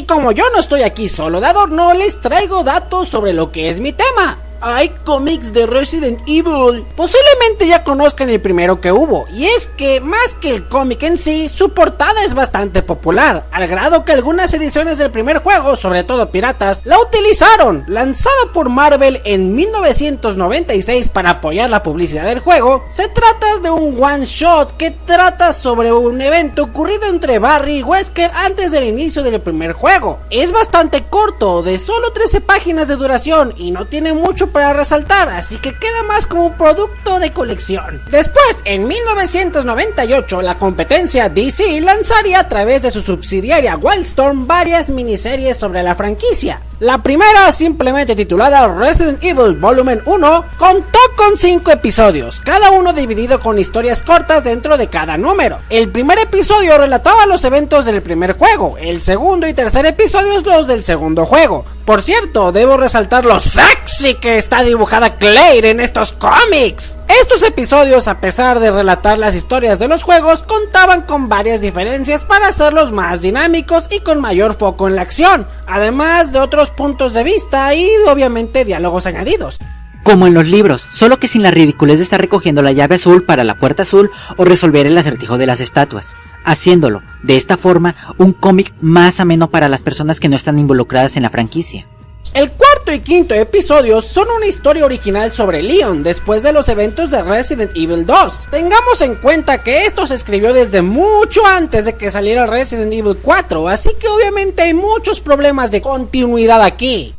Y como yo no estoy aquí solo de adorno, les traigo datos sobre lo que es mi tema. Hay cómics de Resident Evil. Posiblemente ya conozcan el primero que hubo, y es que más que el cómic en sí, su portada es bastante popular, al grado que algunas ediciones del primer juego, sobre todo piratas, la utilizaron. Lanzada por Marvel en 1996 para apoyar la publicidad del juego, se trata de un one shot que trata sobre un evento ocurrido entre Barry y Wesker antes del inicio del primer juego. Es bastante corto, de solo 13 páginas de duración, y no tiene mucho para resaltar, así que queda más como un producto de colección. Después, en 1998, la competencia DC lanzaría a través de su subsidiaria Wildstorm varias miniseries sobre la franquicia. La primera, simplemente titulada Resident Evil Volumen 1, contó con 5 episodios, cada uno dividido con historias cortas dentro de cada número. El primer episodio relataba los eventos del primer juego, el segundo y tercer episodios los del segundo juego. Por cierto, debo resaltar lo sexy que está dibujada Claire en estos cómics. Estos episodios, a pesar de relatar las historias de los juegos, contaban con varias diferencias para hacerlos más dinámicos y con mayor foco en la acción, además de otros puntos de vista y obviamente diálogos añadidos. Como en los libros, solo que sin la ridiculez de estar recogiendo la llave azul para la puerta azul o resolver el acertijo de las estatuas, haciéndolo, de esta forma, un cómic más ameno para las personas que no están involucradas en la franquicia. El cuarto y quinto episodios son una historia original sobre Leon después de los eventos de Resident Evil 2. Tengamos en cuenta que esto se escribió desde mucho antes de que saliera Resident Evil 4, así que obviamente hay muchos problemas de continuidad aquí.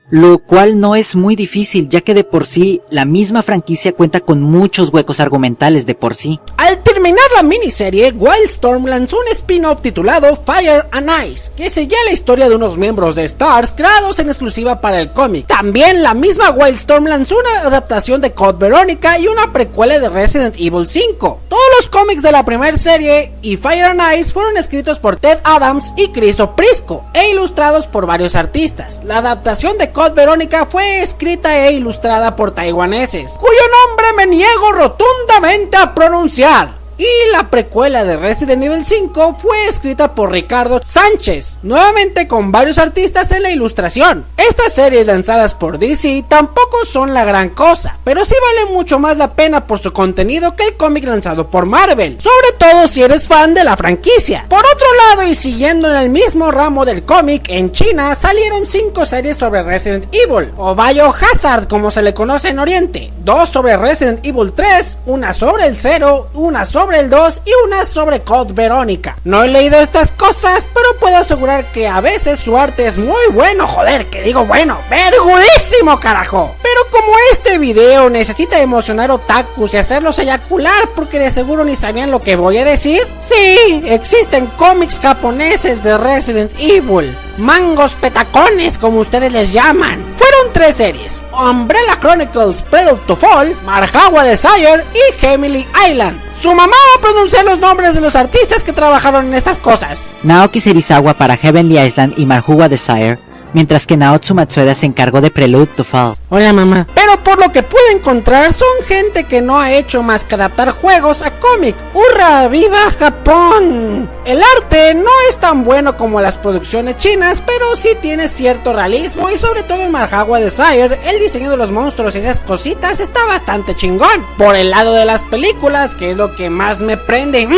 Lo cual no es muy difícil, ya que de por sí, la misma franquicia cuenta con muchos huecos argumentales de por sí. Al terminar la miniserie, Wildstorm lanzó un spin-off titulado Fire and Ice, que seguía la historia de unos miembros de STARS creados en exclusiva para el cómic. También la misma Wildstorm lanzó una adaptación de Code Veronica y una precuela de Resident Evil 5. Todos los cómics de la primera serie y Fire and Ice fueron escritos por Ted Adams y Chris Oprisco, e ilustrados por varios artistas. La adaptación de Code Veronica fue escrita e ilustrada por taiwaneses, cuyo nombre me niego rotundamente a pronunciar. Y la precuela de Resident Evil 5 fue escrita por Ricardo Sánchez, nuevamente con varios artistas en la ilustración. Estas series lanzadas por DC tampoco son la gran cosa, pero sí vale mucho más la pena por su contenido que el cómic lanzado por Marvel, sobre todo si eres fan de la franquicia. Por otro lado, y siguiendo en el mismo ramo del cómic, en China salieron 5 series sobre Resident Evil, o Biohazard como se le conoce en Oriente, 2 sobre Resident Evil 3, una sobre el 0, una sobre el 2 y una sobre Code Veronica. No he leído estas cosas, pero puedo asegurar que a veces su arte es muy bueno, joder, que digo bueno, vergudísimo carajo. Pero como este video necesita emocionar otakus y hacerlos eyacular porque de seguro ni sabían lo que voy a decir, sí, existen cómics japoneses de Resident Evil, mangos petacones como ustedes les llaman. Fueron 3 series: Umbrella Chronicles Prelude to Fall, Marhawa Desire y Gemini Island. Su mamá va a pronunciar los nombres de los artistas que trabajaron en estas cosas. Naoki Serizawa para Heavenly Island y Marhawa Desire, mientras que Naotsu Matsueda se encargó de Prelude to Fall. Hola mamá. Pero por lo que pude encontrar son gente que no ha hecho más que adaptar juegos a cómic. ¡Hurra! ¡Viva Japón! El arte no es tan bueno como las producciones chinas, pero sí tiene cierto realismo, y sobre todo en Marhawa Desire el diseño de los monstruos y esas cositas está bastante chingón. Por el lado de las películas, que es lo que más me prende,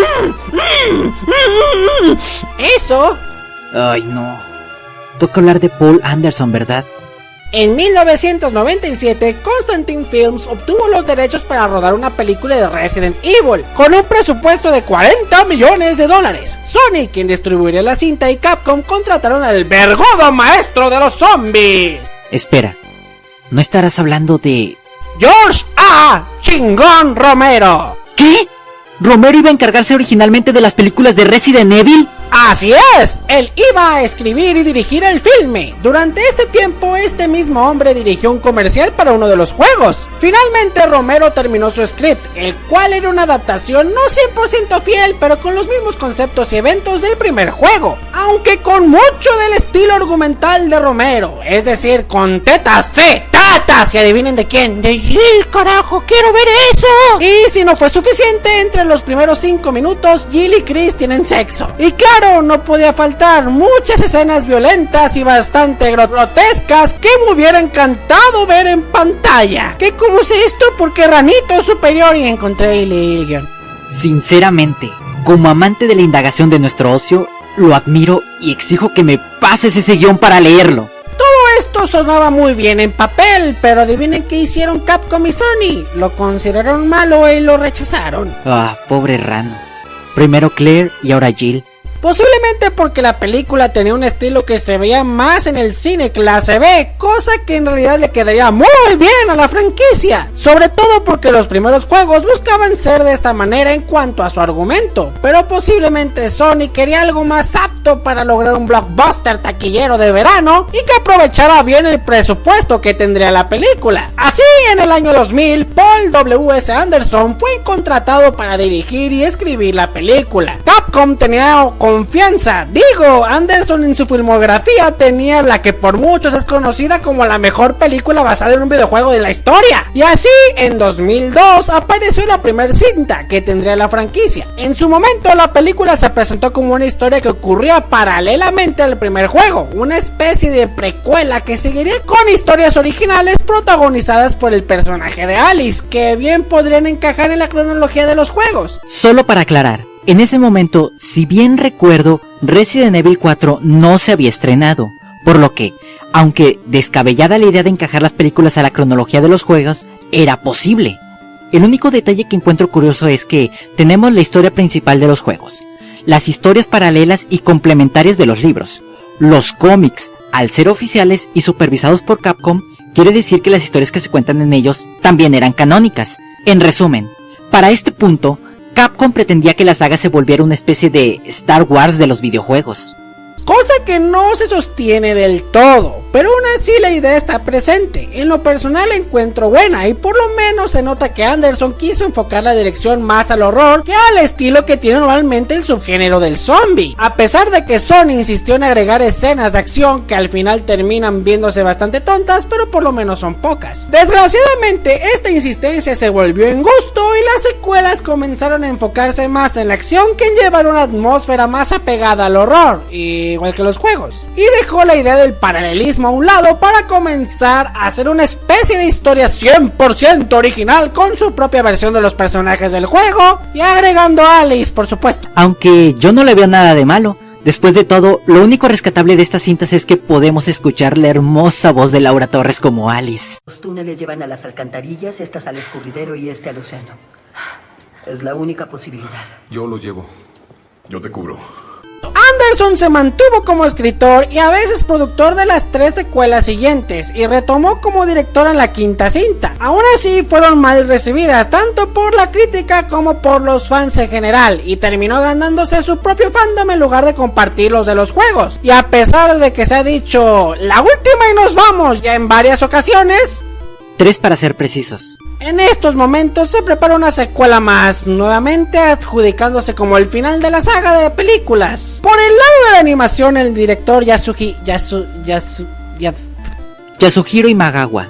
eso. Ay no. Toca hablar de Paul Anderson, ¿verdad? En 1997, Constantin Films obtuvo los derechos para rodar una película de Resident Evil, con un presupuesto de $40 millones. Sony, quien distribuiría la cinta, y Capcom contrataron al vergudo maestro de los zombies. Espera, ¿no estarás hablando de George A. Chingón Romero? ¿Qué? ¿Romero iba a encargarse originalmente de las películas de Resident Evil? ¡Así es! Él iba a escribir y dirigir el filme. Durante este tiempo, este mismo hombre dirigió un comercial para uno de los juegos. Finalmente, Romero terminó su script, el cual era una adaptación no 100% fiel, pero con los mismos conceptos y eventos del primer juego, aunque con mucho del estilo argumental de Romero, es decir, con tetas, sí, patas. Y adivinen de quién. De Jill, carajo, quiero ver eso. Y si no fue suficiente, entre los primeros 5 minutos, Jill y Chris tienen sexo. Y claro, no podía faltar muchas escenas violentas y bastante grotescas que me hubiera encantado ver en pantalla. ¿Qué cómo es esto? Porque Ranito es superior y encontré el guión. Sinceramente, como amante de la indagación de nuestro ocio, lo admiro y exijo que me pases ese guión para leerlo. Todo esto sonaba muy bien en papel, pero adivinen qué hicieron Capcom y Sony. Lo consideraron malo y lo rechazaron. Ah, pobre Rano. Primero Claire y ahora Jill. Posiblemente porque la película tenía un estilo que se veía más en el cine clase B, cosa que en realidad le quedaría muy bien a la franquicia, sobre todo porque los primeros juegos buscaban ser de esta manera en cuanto a su argumento, pero posiblemente Sony quería algo más apto para lograr un blockbuster taquillero de verano y que aprovechara bien el presupuesto que tendría la película. Así, en el año 2000, Paul W.S. Anderson fue contratado para dirigir y escribir la película. Capcom tenía confianza. Digo, Anderson en su filmografía tenía la que por muchos es conocida como la mejor película basada en un videojuego de la historia. Y así, en 2002 apareció la primera cinta que tendría la franquicia. En su momento, la película se presentó como una historia que ocurría paralelamente al primer juego, una especie de precuela que seguiría con historias originales protagonizadas por el personaje de Alice, que bien podrían encajar en la cronología de los juegos. Solo para aclarar, en ese momento, si bien recuerdo, Resident Evil 4 no se había estrenado, por lo que, aunque descabellada la idea de encajar las películas a la cronología de los juegos, era posible. El único detalle que encuentro curioso es que tenemos la historia principal de los juegos, las historias paralelas y complementarias de los libros. Los cómics, al ser oficiales y supervisados por Capcom, quiere decir que las historias que se cuentan en ellos también eran canónicas. En resumen, para este punto, Capcom pretendía que la saga se volviera una especie de Star Wars de los videojuegos. Cosa que no se sostiene del todo, pero aún así la idea está presente. En lo personal la encuentro buena y por lo menos se nota que Anderson quiso enfocar la dirección más al horror que al estilo que tiene normalmente el subgénero del zombie. A pesar de que Sony insistió en agregar escenas de acción que al final terminan viéndose bastante tontas, pero por lo menos son pocas. Desgraciadamente esta insistencia se volvió en gusto y las secuelas comenzaron a enfocarse más en la acción que en llevar una atmósfera más apegada al horror, igual que los juegos, y dejó la idea del paralelismo a un lado para comenzar a hacer una especie de historia 100% original con su propia versión de los personajes del juego y agregando a Alice, por supuesto. Aunque yo no le veo nada de malo. Después de todo, lo único rescatable de estas cintas es que podemos escuchar la hermosa voz de Laura Torres como Alice. Los túneles llevan a las alcantarillas, estas al escurridero y este al océano. Es la única posibilidad. Yo lo llevo. Yo te cubro. Anderson se mantuvo como escritor y a veces productor de las 3 secuelas siguientes y retomó como director en la 5ª cinta. Aún así fueron mal recibidas tanto por la crítica como por los fans en general y terminó ganándose su propio fandom en lugar de compartir los de los juegos. Y a pesar de que se ha dicho la última y nos vamos ya en varias ocasiones, 3 para ser precisos. en estos momentos se prepara una secuela más, nuevamente adjudicándose como el final de la saga de películas. Por el lado de la animación, el director Yasuhiro Imagawa.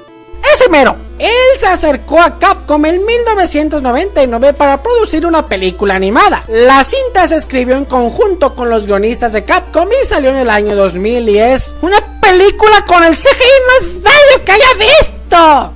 ¡Ese mero! Él se acercó a Capcom en 1999 para producir una película animada. La cinta se escribió en conjunto con los guionistas de Capcom y salió en el año 2000 y es una película con el CGI más bello que haya visto.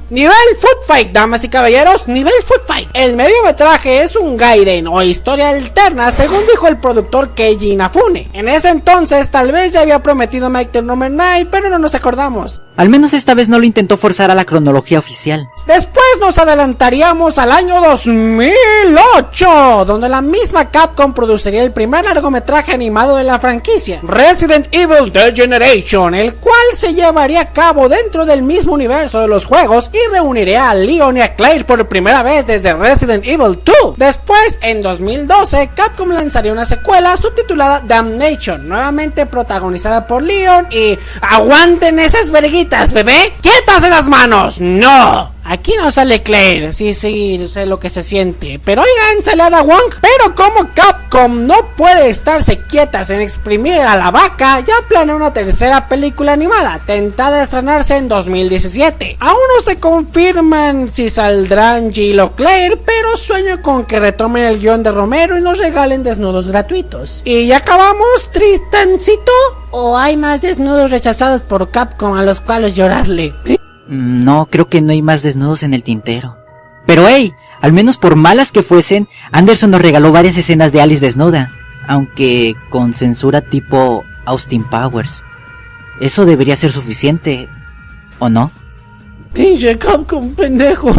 Nivel Foot Fight, damas y caballeros, nivel Foot Fight. El mediometraje es un gaiden o historia alterna, según dijo el productor Keiji Inafune. En ese entonces tal vez ya había prometido Mike the Number 9, pero no nos acordamos. Al menos esta vez no lo intentó forzar a la cronología oficial. Después nos adelantaríamos al año 2008, donde la misma Capcom produciría el primer largometraje animado de la franquicia, Resident Evil The Generation, el cual se llevaría a cabo dentro del mismo universo de los juegos y reuniría a Leon y a Claire por primera vez desde Resident Evil 2. Después, en 2012, Capcom lanzaría una secuela subtitulada Damnation, nuevamente protagonizada por Leon y... ¡aguanten esas verguitas, bebé! ¡Quietas esas manos! ¡No! aquí no sale Claire, sí, sé lo que se siente. Pero oigan, sale Ada Wong. Pero como Capcom no puede estarse quietas en exprimir a la vaca, ya planea una tercera película animada, tentada a estrenarse en 2017. Aún no se confirman si saldrán Jill o Claire, pero sueño con que retomen el guión de Romero y nos regalen desnudos gratuitos. Y ya acabamos, Tristancito. ¿O hay más desnudos rechazados por Capcom a los cuales llorarle? No, creo que no hay más desnudos en el tintero. Pero hey, al menos por malas que fuesen, Anderson nos regaló varias escenas de Alice desnuda, aunque con censura tipo Austin Powers. Eso debería ser suficiente, ¿o no? Pinche Capcom, pendejo.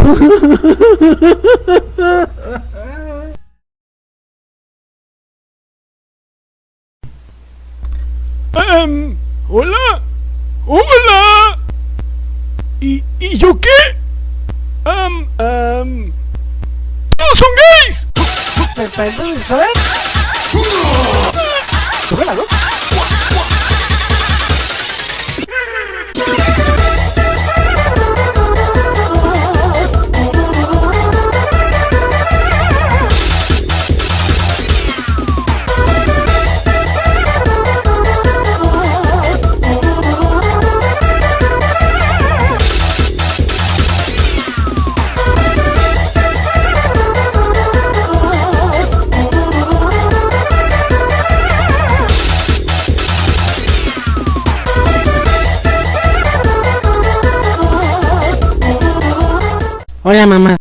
Hola. Hola. ¿Y yo qué? ¡Todos son gays! Hola, mamá.